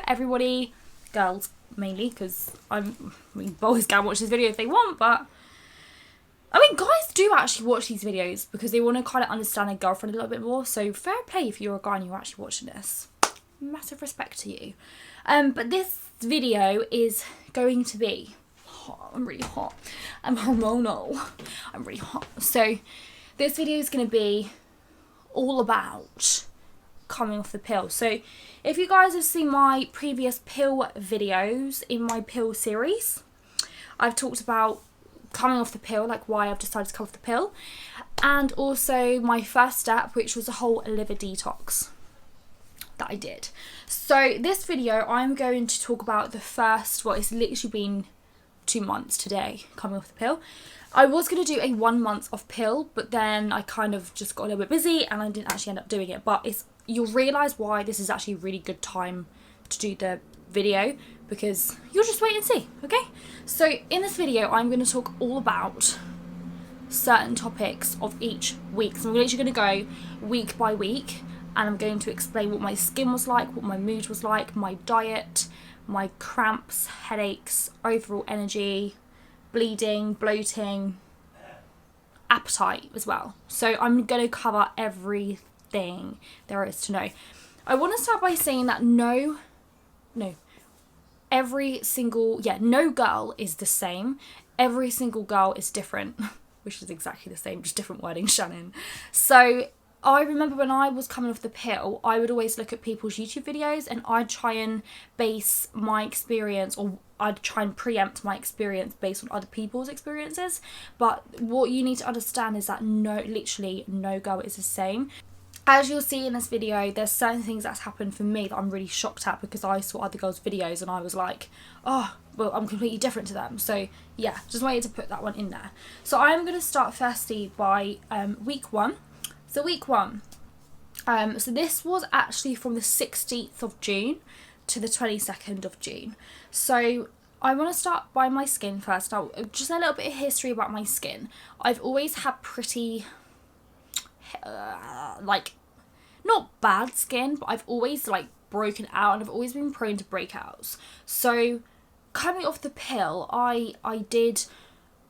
everybody, girls mainly, because boys can watch this video if they want, but I mean, guys do actually watch these videos because they want to kind of understand their girlfriend a little bit more, so fair play if you're a guy and you're actually watching this. Massive respect to you. But this video is going to be hot. I'm really hot. I'm hormonal. I'm really hot. So this video is going to be all about coming off the pill. So if you guys have seen my previous pill videos in my pill series, I've talked about coming off the pill, like why I've decided to come off the pill, and also my first step, which was a whole liver detox that I did. So this video I'm going to talk about the first, well, it's literally been 2 months today coming off the pill. I was going to do a 1 month off pill, but then I kind of just got a little bit busy and I didn't actually end up doing it. But you'll realise why this is actually a really good time to do the video, because you'll just wait and see, okay? So in this video I'm going to talk all about certain topics of each week. So I'm literally going to go week by week, and I'm going to explain what my skin was like, what my mood was like, my diet, my cramps, headaches, overall energy, bleeding, bloating, appetite as well. So I'm going to cover everything there is to know. I want to start by saying that no girl is the same. Every single girl is different, which is exactly the same, just different wording, Shannon. So I remember when I was coming off the pill, I would always look at people's YouTube videos and I'd try and base my experience, or I'd try and preempt my experience based on other people's experiences. But what you need to understand is that literally no girl is the same. As you'll see in this video, there's certain things that's happened for me that I'm really shocked at, because I saw other girls' videos and I was like, oh, well, I'm completely different to them. So yeah, just wanted to put that one in there. So I'm going to start firstly by week 1. So week 1, so this was actually from the 16th of June to the 22nd of June. So I want to start by my skin first. Now, just a little bit of history about my skin. I've always had pretty, like, not bad skin, but I've always, like, broken out, and I've always been prone to breakouts. So coming off the pill, I did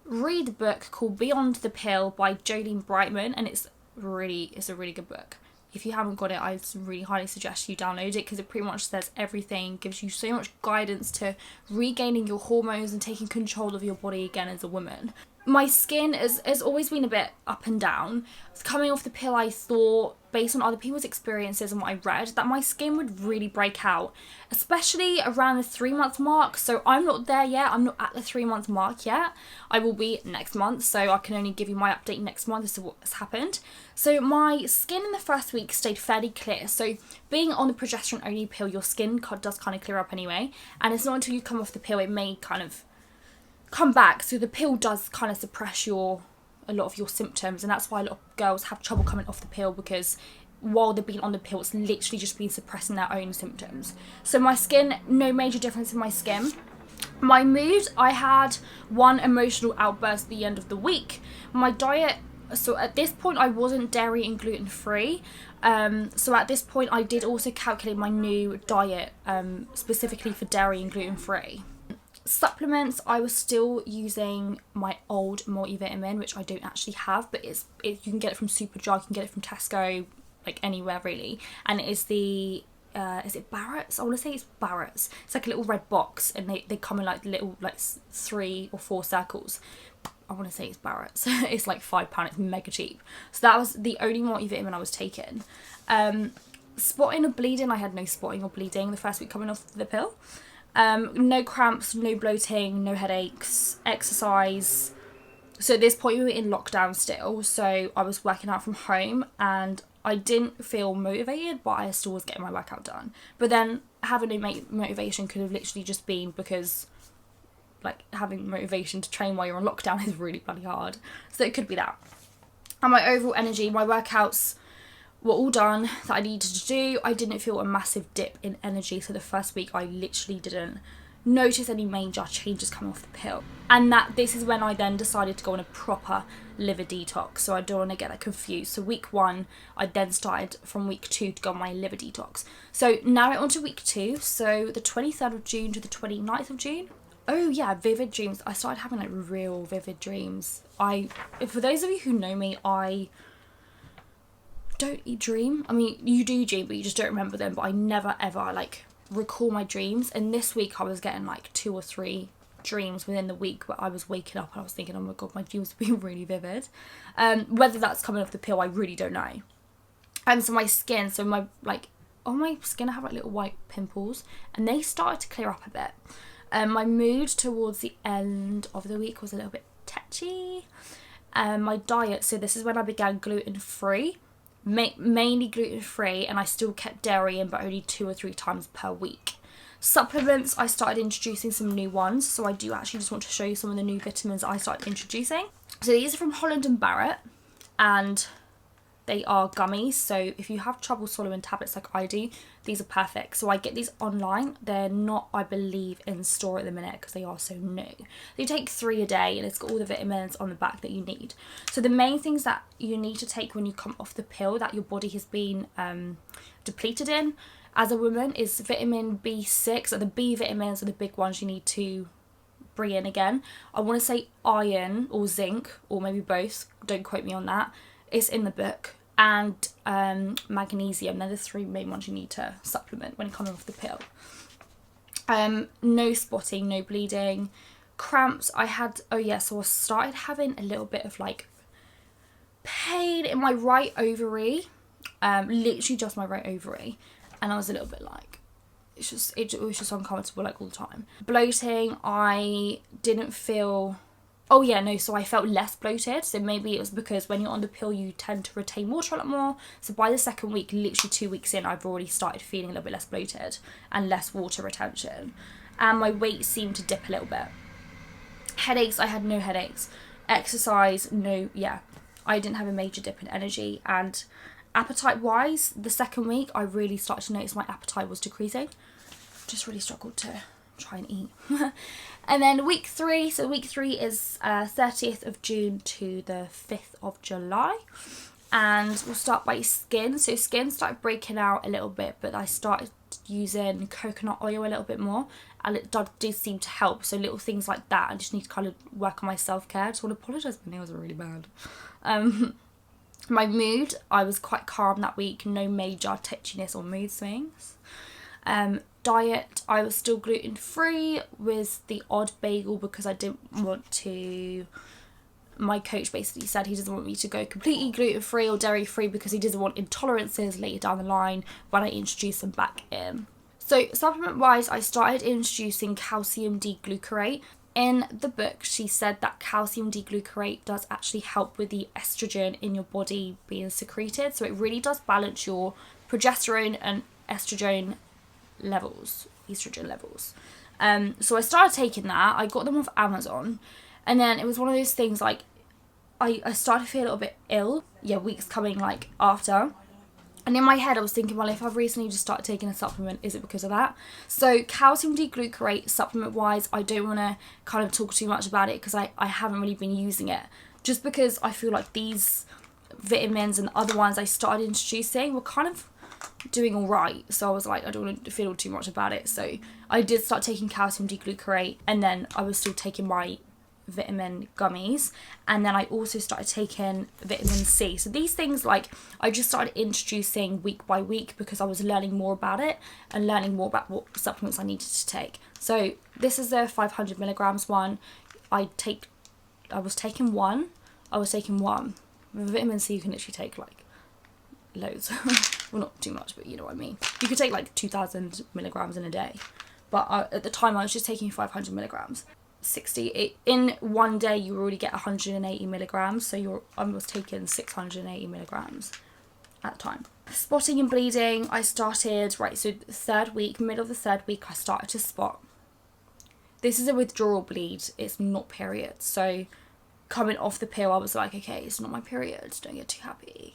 read a book called Beyond the Pill by Jolene Brightman, and it's a really good book. If you haven't got it, I really highly suggest you download it, because it pretty much says everything, gives you so much guidance to regaining your hormones and taking control of your body again as a woman. My skin has always been a bit up and down. Coming off the pill, I thought, based on other people's experiences and what I read, that my skin would really break out, especially around the 3-month mark. So I'm not there yet. I'm not at the 3-month mark yet. I will be next month, so I can only give you my update next month as to what has happened. So my skin in the first week stayed fairly clear. So being on the progesterone only pill, your skin does kind of clear up anyway, and it's not until you come off the pill it may kind of come back. So the pill does kind of suppress a lot of your symptoms, and that's why a lot of girls have trouble coming off the pill, because while they've been on the pill, it's literally just been suppressing their own symptoms. So my skin, no major difference in my skin. My mood, I had one emotional outburst at the end of the week. My diet, so at this point I wasn't dairy and gluten free. So at this point I did also calculate my new diet specifically for dairy and gluten free. Supplements, I was still using my old multivitamin, which I don't actually have, but you can get it from Superdrug, you can get it from Tesco, like anywhere really, and it is the is it Barrett's? I want to say it's Barrett's. It's like a little red box, and they come in like little, like 3 or 4 circles. I want to say it's Barrett's. It's like £5, it's mega cheap. So that was the only multivitamin I was taking. Spotting or bleeding, I had no spotting or bleeding the first week coming off the pill. No cramps, no bloating, no headaches, exercise. So at this point we were in lockdown still, so I was working out from home and I didn't feel motivated, but I still was getting my workout done. But then having no motivation could have literally just been because, like, having motivation to train while you're on lockdown is really bloody hard. So it could be that. And my overall energy, my workouts were all done that I needed to do. I didn't feel a massive dip in energy. So the first week I literally didn't notice any major changes coming off the pill. And that this is when I then decided to go on a proper liver detox. So I don't want to get that confused. So week 1, I then started from week 2 to go on my liver detox. So now we're on to week 2. So the 23rd of June to the 29th of June. Oh yeah, vivid dreams. I started having like real vivid dreams. For those of you who know me, I don't dream. I mean, you do dream, but you just don't remember them. But I never ever like recall my dreams. And this week I was getting like 2 or 3 dreams within the week where I was waking up and I was thinking, oh my god, my dreams are being really vivid. Whether that's coming off the pill, I really don't know. So my skin, on my skin I have like little white pimples, and they started to clear up a bit. My mood towards the end of the week was a little bit tetchy. My diet, so this is when I began gluten-free, mainly gluten-free, and I still kept dairy in, but only 2 or 3 times per week. Supplements, I started introducing some new ones, so I do actually just want to show you some of the new vitamins I started introducing. So these are from Holland & Barrett, and they are gummies, so if you have trouble swallowing tablets like I do, these are perfect. So I get these online. They're not, I believe, in store at the minute because they are so new. They take 3 a day, and it's got all the vitamins on the back that you need. So the main things that you need to take when you come off the pill that your body has been depleted in as a woman is vitamin B6. So the B vitamins are the big ones you need to bring in again. I want to say iron or zinc, or maybe both. Don't quote me on that. It's in the book. And magnesium. They're the 3 main ones you need to supplement when coming off the pill. No spotting, no bleeding. Cramps, so I started having a little bit of like pain in my right ovary. Literally just my right ovary. And I was a little bit like, it was just uncomfortable like all the time. Bloating, I didn't feel... so I felt less bloated. So maybe it was because when you're on the pill, you tend to retain water a lot more. So by the 2nd week, literally 2 weeks in, I've already started feeling a little bit less bloated and less water retention. And my weight seemed to dip a little bit. Headaches, I had no headaches. Exercise, I didn't have a major dip in energy. And appetite-wise, the 2nd week, I really started to notice my appetite was decreasing. Just really struggled to try and eat. And then week 3, so week 3 is 30th of June to the 5th of July. And we'll start by skin. So skin started breaking out a little bit, but I started using coconut oil a little bit more, and it did seem to help. So little things like that, I just need to kind of work on my self-care. I just want to apologise, my nails are really bad. My mood, I was quite calm that week, no major titchiness or mood swings. Diet, I was still gluten-free with the odd bagel because I didn't want to... My coach basically said he doesn't want me to go completely gluten-free or dairy-free because he doesn't want intolerances later down the line when I introduce them back in. So supplement-wise, I started introducing calcium D-glucarate. In the book, she said that calcium D-glucarate does actually help with the estrogen in your body being secreted. So it really does balance your progesterone and estrogen levels. So I started taking that. I got them off Amazon. And then it was one of those things like, I started to feel a little bit ill. Weeks coming like after. And in my head, I was thinking, well, if I've recently just started taking a supplement, is it because of that? So calcium D-glucarate, supplement-wise, I don't want to kind of talk too much about it because I haven't really been using it. Just because I feel like these vitamins and other ones I started introducing were kind of doing all right. So I was like, I don't want to feel too much about it. So I did start taking calcium D-glucarate, and then I was still taking my vitamin gummies, and then I also started taking vitamin C. So these things, like, I just started introducing week by week because I was learning more about it and learning more about what supplements I needed to take. So this is the 500 milligrams one. I was taking one. With vitamin C you can literally take like loads. Well, not too much, but you know what I mean. You could take like 2,000 milligrams in a day, but at the time I was just taking 500 milligrams. 60 in one day, you already get 180 milligrams, so I was taking 680 milligrams at the time. Spotting and bleeding, I started so middle of the 3rd week I started to spot. This is a withdrawal bleed, it's not period. So coming off the pill, I was like, okay, it's not my period, don't get too happy.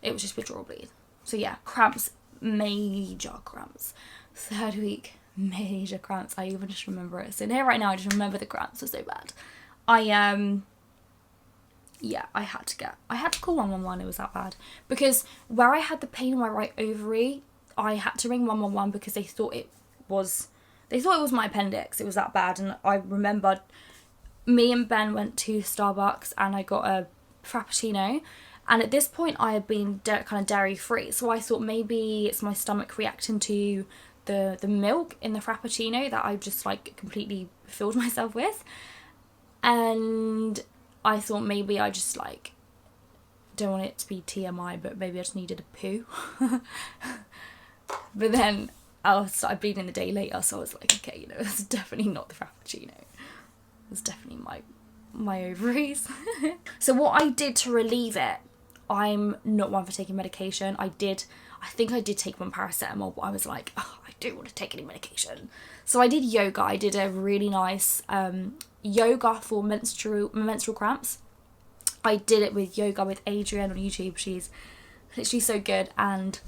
It was just withdrawal bleed. So yeah, cramps, major cramps. 3rd week, major cramps. I even just remember it. So here right now, I just remember the cramps were so bad. I had to call 111. It was that bad, because where I had the pain in my right ovary, I had to ring 111 because they thought it was my appendix. It was that bad. And I remembered me and Ben went to Starbucks and I got a frappuccino, and at this point I had been kind of dairy free, so I thought maybe it's my stomach reacting to the milk in the frappuccino that I just like completely filled myself with. And I thought maybe I just like, don't want it to be TMI, but maybe I just needed a poo. But then I started bleeding the day later, so I was like, okay, you know, it's definitely not the frappuccino. It's definitely my ovaries. So what I did to relieve it, I'm not one for taking medication. I think I did take one paracetamol, but I was like, oh, I don't want to take any medication. So I did yoga. I did a really nice yoga for menstrual cramps. I did it with Yoga with Adrienne on YouTube. She's literally so good. And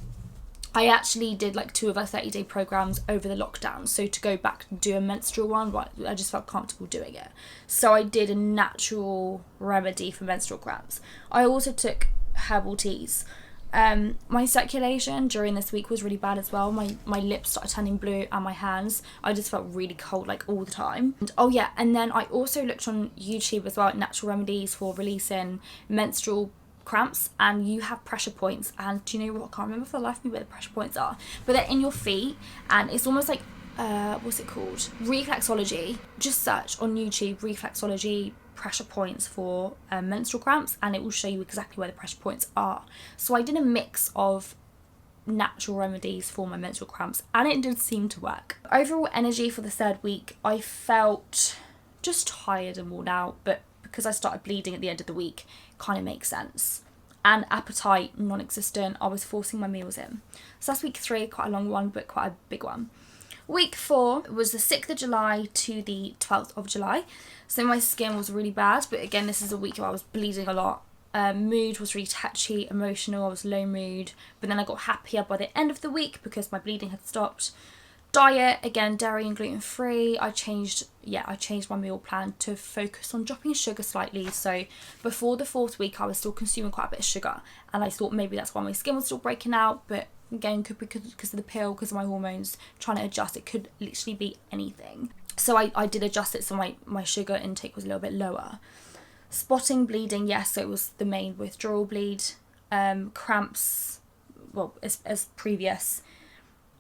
I actually did like 2 of her 30-day programs over the lockdown. So to go back and do a menstrual one, but I just felt comfortable doing it. So I did a natural remedy for menstrual cramps. I also took herbal teas. My circulation during this week was really bad as well. My lips started turning blue and my hands, I just felt really cold like all the time. And then I also looked on YouTube as well at natural remedies for releasing menstrual cramps, and you have pressure points, and do you know what, I can't remember for the life of me where the pressure points are, but they're in your feet, and it's almost like what's it called, reflexology. Just search on YouTube reflexology pressure points for menstrual cramps, and it will show you exactly where the pressure points are. So I did a mix of natural remedies for my menstrual cramps, and it did seem to work. Overall energy for the 3rd week, I felt just tired and worn out, but because I started bleeding at the end of the week, kind of makes sense. And appetite non-existent. I was forcing my meals in. So that's week 3, quite a long one, but quite a big one. Week 4 was the 6th of July to the 12th of July. So my skin was really bad, but again, this is a week where I was bleeding a lot. Mood was really touchy, emotional, I was low mood, but then I got happier by the end of the week because my bleeding had stopped. Diet, again, dairy and gluten free. I changed my meal plan to focus on dropping sugar slightly. So before the 4th week, I was still consuming quite a bit of sugar, and I thought maybe that's why my skin was still breaking out, but again, could be because of the pill, because of my hormones trying to adjust. It could literally be anything. So I did adjust it, so my sugar intake was a little bit lower. Spotting, bleeding, yes, so it was the main withdrawal bleed. Cramps, well, as previous.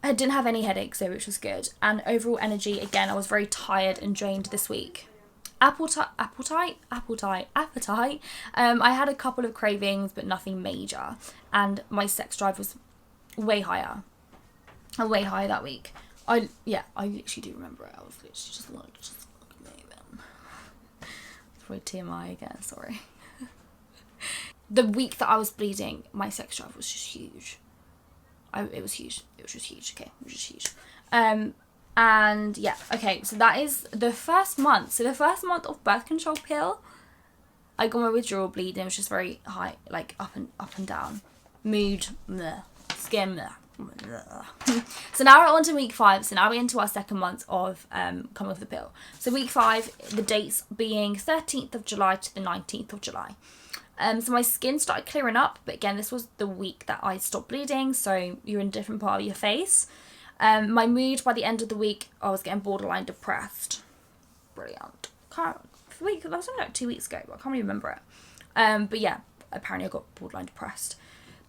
I didn't have any headaches though, which was good. And overall energy, again, I was very tired and drained this week. Appetite. I had a couple of cravings, but nothing major. And my sex drive was way higher that week. I literally do remember it. I was literally just moving. It's probably TMI again, sorry. The week that I was bleeding, my sex drive was just huge. It was huge. It was just huge. Okay, it was just huge. And yeah, okay, so that is the first month. So the first month of birth control pill, I got my withdrawal bleeding. It was just very high, like up and down. Mood, bleh. Skin, bleh. So now we're on to week 5. So now we're into our 2nd month of coming off the pill. So week 5, the dates being 13th of July to the 19th of July. So my skin started clearing up, but again, this was the week that I stopped bleeding, so you're in a different part of your face. My mood by the end of the week, I was getting borderline depressed. Brilliant. That was only like 2 weeks ago, but I can't really remember it. But yeah, apparently I got borderline depressed.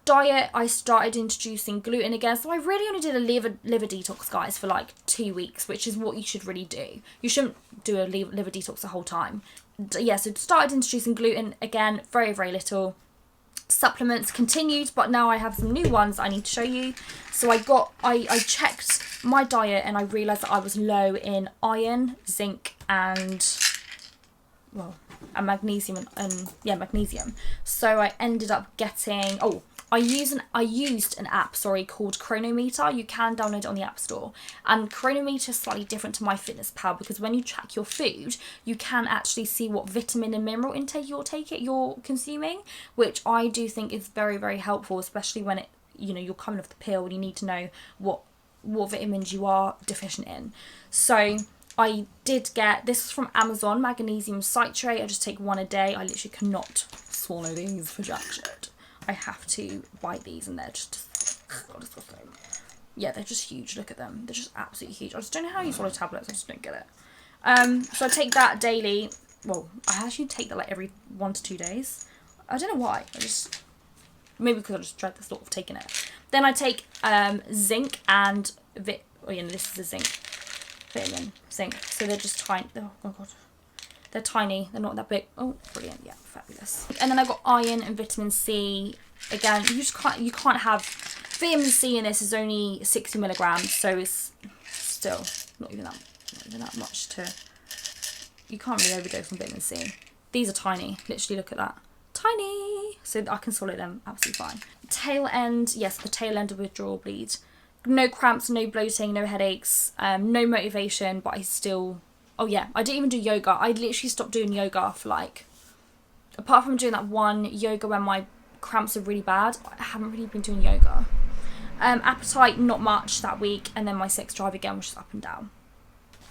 Diet, I started introducing gluten again, so I really only did a liver detox, guys, for like 2 weeks, which is what you should really do. You shouldn't do a liver detox the whole time. Yeah, so started introducing gluten again, very, very little. Supplements continued, but now I have some new ones I need to show you. So I checked my diet and I realised that I was low in iron, zinc, and magnesium and magnesium. So I ended up getting I used an app, called Chronometer. You can download it on the App Store. And Chronometer is slightly different to MyFitnessPal because when you track your food, you can actually see what vitamin and mineral intake you're consuming, which I do think is very, very helpful, especially when you're coming off the pill and you need to know what what vitamins you are deficient in. So I did get, this is from Amazon, magnesium citrate. I just take one a day. I literally cannot swallow these for jack shit. I have to bite these and they're just disgusting. Yeah, they're just huge. Look at them. They're just absolutely huge. I just don't know how you swallow tablets. I just don't get it. So I take that daily. Well, I actually take that like every 1 to 2 days. I don't know why. Maybe because I just dread the thought of taking it. Then I take zinc and this is a zinc vitamin. Zinc. So they're just tiny. Oh my god. They're tiny. They're not that big. Oh, brilliant. Yeah, fabulous. And then I've got iron and vitamin C. Again, you can't have vitamin C in this is only 60 milligrams, so it's still not even that much to. You can't really overdose on vitamin C. These are tiny. Literally, look at that. Tiny. So I can swallow them absolutely fine. Tail end. Yes, the tail end of withdrawal bleed. No cramps, no bloating, no headaches, no motivation, but I still. Oh yeah, I didn't even do yoga. I literally stopped doing yoga for like. Apart from doing that one yoga when my cramps are really bad, I haven't really been doing yoga. Appetite, not much that week, and then my sex drive again was just up and down.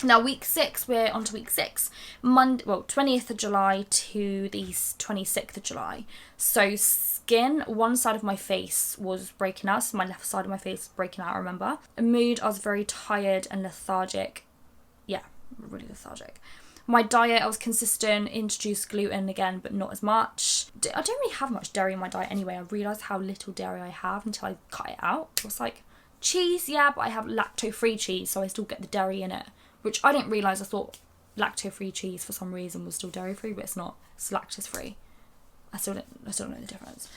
Now week 6, we're on to week 6. Monday, 20th of July to the 26th of July. So skin, one side of my face was breaking out, so my left side of my face was breaking out, I remember. Mood, I was very tired and lethargic. Yeah, really lethargic. My diet, I was consistent, introduced gluten again, but not as much. I don't really have much dairy in my diet anyway. I realised how little dairy I have until I cut it out. It was like, cheese, yeah, but I have lactose-free cheese, so I still get the dairy in it. Which I didn't realise. I thought lactose-free cheese for some reason was still dairy-free, but it's not. It's lactose-free. I still don't know the difference.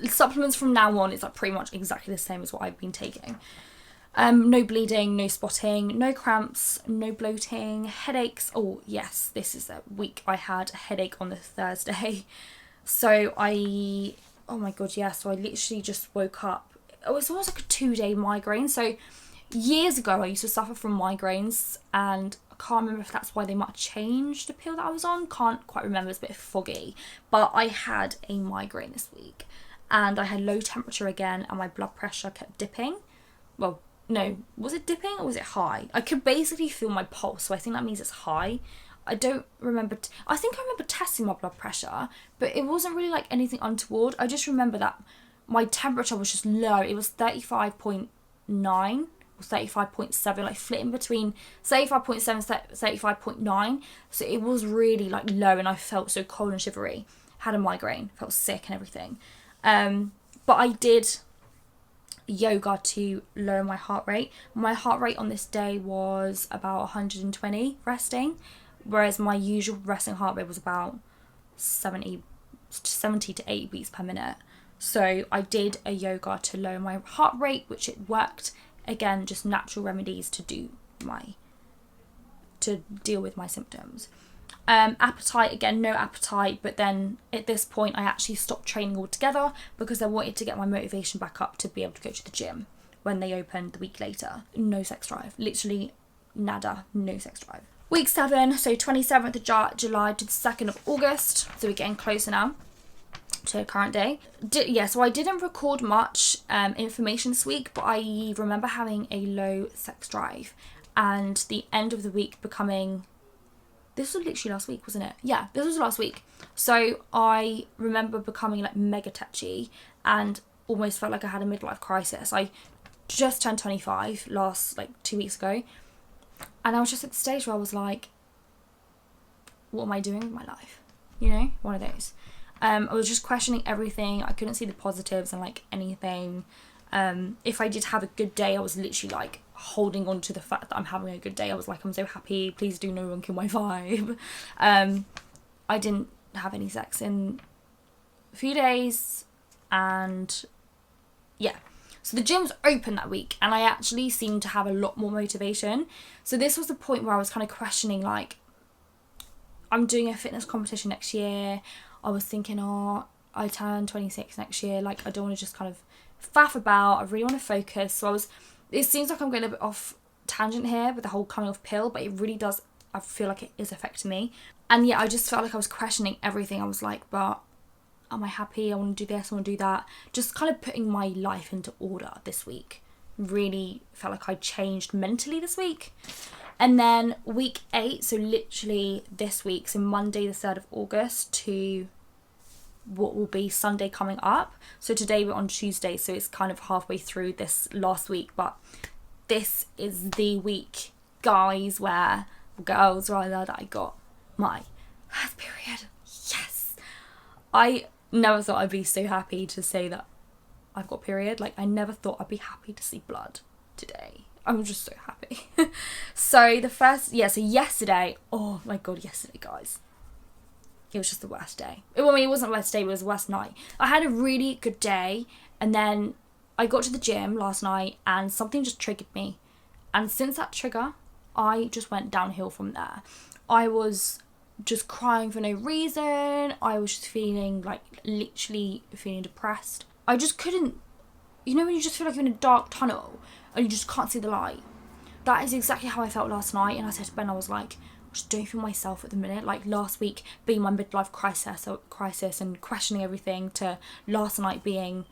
Supplements from now on is like pretty much exactly the same as what I've been taking. No bleeding, no spotting, no cramps, no bloating, headaches. Oh yes, this is the week I had a headache on the Thursday. So oh my god, yeah. So I literally just woke up. It was almost like a 2-day migraine. So years ago, I used to suffer from migraines, and I can't remember if that's why they might have changed the pill that I was on. Can't quite remember, it's a bit foggy. But I had a migraine this week, and I had low temperature again, and my blood pressure kept dipping. Well, no, was it dipping or was it high? I could basically feel my pulse, so I think that means it's high. I don't remember. I think I remember testing my blood pressure, but it wasn't really like anything untoward. I just remember that my temperature was just low. It was 35.9. Or 35.7, like flitting between 35.7 35.9, so it was really like low, and I felt so cold and shivery. Had a migraine, felt sick and everything. But I did yoga to lower my heart rate. My heart rate on this day was about 120 resting, whereas my usual resting heart rate was about 70 to 80 beats per minute. So I did a yoga to lower my heart rate, which it worked. Again, just natural remedies to deal with my symptoms. Appetite, again, no appetite, but then at this point I actually stopped training altogether because I wanted to get my motivation back up to be able to go to the gym when they opened the week later. No sex drive, literally nada, no sex drive. Week 7, so 27th of July to the 2nd of August, so we're getting closer now to current day. So I didn't record much information this week, but I remember having a low sex drive, and the end of the week becoming. This was literally last week, wasn't it? Yeah, this was last week. So I remember becoming like mega touchy and almost felt like I had a midlife crisis. I just turned 25 like 2 weeks ago, and I was just at the stage where I was like, what am I doing with my life? You know, one of those. I was just questioning everything. I couldn't see the positives in like anything. If I did have a good day, I was literally like holding on to the fact that I'm having a good day. I was like, I'm so happy. Please do no one kill my vibe. I didn't have any sex in a few days, and yeah. So the gym's open that week, and I actually seemed to have a lot more motivation. So this was the point where I was kind of questioning, like, I'm doing a fitness competition next year. I was thinking, I turn 26 next year. Like, I don't want to just kind of faff about. I really want to focus. So it seems like I'm going a bit off tangent here with the whole coming off pill, but it really does. I feel like it is affecting me. And yeah, I just felt like I was questioning everything. I was like, but am I happy? I want to do this, I want to do that. Just kind of putting my life into order this week. really felt like I changed mentally this week. And then week 8, so literally this week, so Monday the 3rd of August to what will be Sunday coming up. So today we're on Tuesday, so it's kind of halfway through this last week, but this is the week, guys, girls rather, that I got my first period. Yes! I never thought I'd be so happy to say that I've got period. Like, I never thought I'd be happy to see blood today. I'm just so happy. So yesterday, oh my god, yesterday, guys. It was just the worst day. Well, I mean, it wasn't the worst day, it was the worst night. I had a really good day, and then I got to the gym last night, and something just triggered me. And since that trigger, I just went downhill from there. I was just crying for no reason. I was just feeling, like, literally feeling depressed. I just couldn't, you know when you just feel like you're in a dark tunnel, and you just can't see the light? That is exactly how I felt last night, and I said to Ben, I was like, I just don't feel myself at the minute. Like, last week being my midlife crisis and questioning everything, to last night being,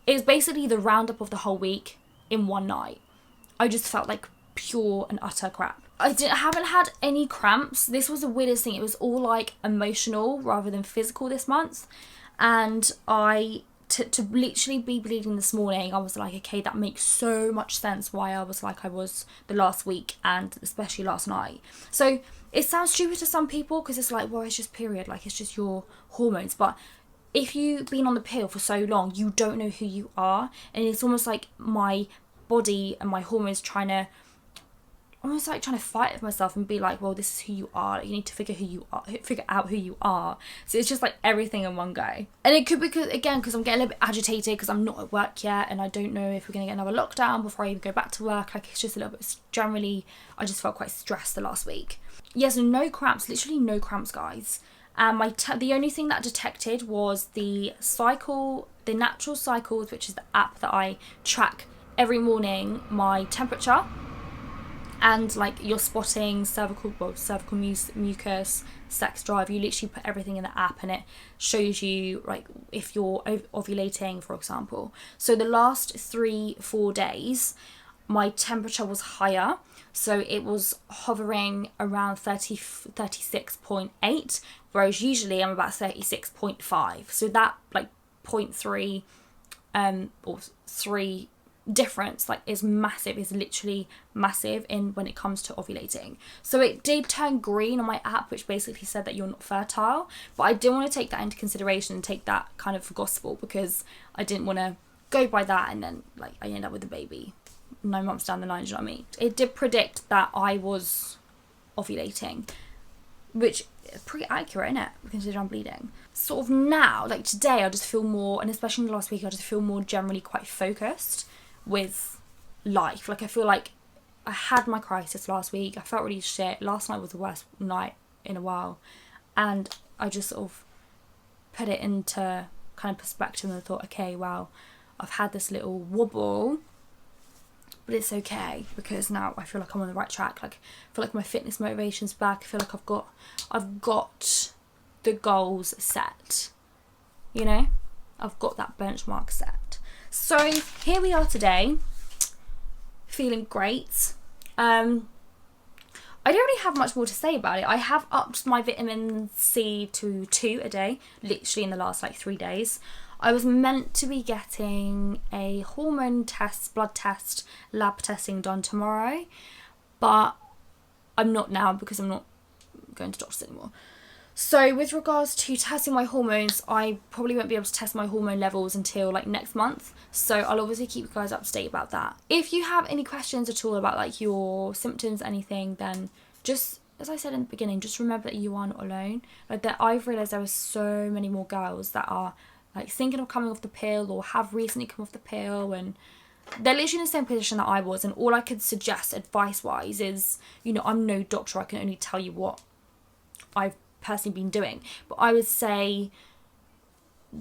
it was basically the roundup of the whole week in one night. I just felt like pure and utter crap. I haven't had any cramps. This was the weirdest thing. It was all like emotional rather than physical this month, and to literally be bleeding this morning, I was like, okay, that makes so much sense why I was like I was the last week, and especially last night. So it sounds stupid to some people, because it's like, well, it's just period, like, it's just your hormones. But if you've been on the pill for so long, you don't know who you are, and it's almost like my body and my hormones trying to fight with myself and be like, well, this is who you are. You need to figure out who you are. So it's just like everything in one go. And it could be because I'm getting a little bit agitated because I'm not at work yet, and I don't know if we're going to get another lockdown before I even go back to work. Like, it's just a little bit, generally, I just felt quite stressed the last week. Yes, no cramps, literally no cramps, guys. And the only thing that I detected was the natural cycles, which is the app that I track every morning, my temperature, and like you're spotting cervical mucus, sex drive. You literally put everything in the app, and it shows you like if you're ovulating, for example. So the last 3-4 days, my temperature was higher, so it was hovering around 36.8, whereas usually I'm about 36.5. So that like 0.3 or 3 difference like is massive, is literally massive in when it comes to ovulating. So it did turn green on my app, which basically said that you're not fertile, but I didn't want to take that into consideration and take that kind of for gospel, because I didn't want to go by that and then like I end up with a baby 9 months down the line. Do you know what I mean? It did predict that I was ovulating, which is pretty accurate, isn't it, considering I'm bleeding. Sort of now, like today, I just feel more, and especially in the last week, I just feel more generally quite focused with life. Like, I feel like I had my crisis last week. I felt really shit. Last night was the worst night in a while, and I just sort of put it into kind of perspective and thought, okay, well, I've had this little wobble, but it's okay, because now I feel like I'm on the right track. Like, I feel like my fitness motivation's back. I feel like I've got the goals set, you know? I've got that benchmark set. So here we are today, feeling great. I don't really have much more to say about it. I have upped my vitamin C to 2 a day, literally in the last like 3 days. I was meant to be getting a hormone test, blood test, lab testing done tomorrow, but I'm not now because I'm not going to doctors anymore. So with regards to testing my hormones, I probably won't be able to test my hormone levels until like next month. So I'll obviously keep you guys up to date about that. If you have any questions at all about like your symptoms, anything, then just, as I said in the beginning, just remember that you are not alone. Like, that I've realised there are so many more girls that are like thinking of coming off the pill or have recently come off the pill, and they're literally in the same position that I was. And all I could suggest advice wise is, you know, I'm no doctor, I can only tell you what I've personally been doing, but I would say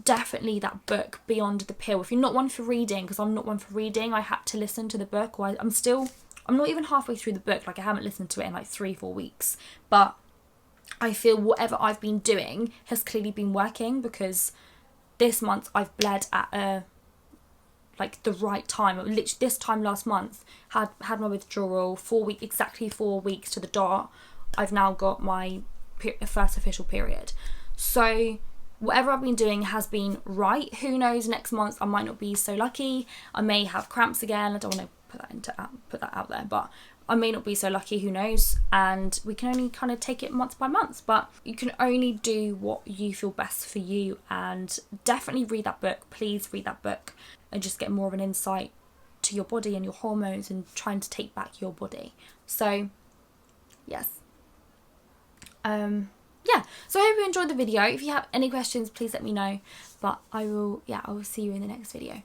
definitely that book Beyond the Pill. If you're not one for reading, because I'm not one for reading, I had to listen to the book, or I'm not even halfway through the book. Like, I haven't listened to it in like 3-4 weeks, but I feel whatever I've been doing has clearly been working, because this month I've bled at a like the right time. Literally this time last month, had my withdrawal, exactly 4 weeks to the dot. I've now got my first official period. So whatever I've been doing has been right. Who knows, next month I might not be so lucky. I may have cramps again. I don't want to put that out there, but I may not be so lucky, who knows. And we can only kind of take it month by month, but you can only do what you feel best for you. And definitely read that book. Please read that book and just get more of an insight to your body and your hormones and trying to take back your body. So yes. Yeah, so I hope you enjoyed the video. If you have any questions, please let me know. But I will see you in the next video.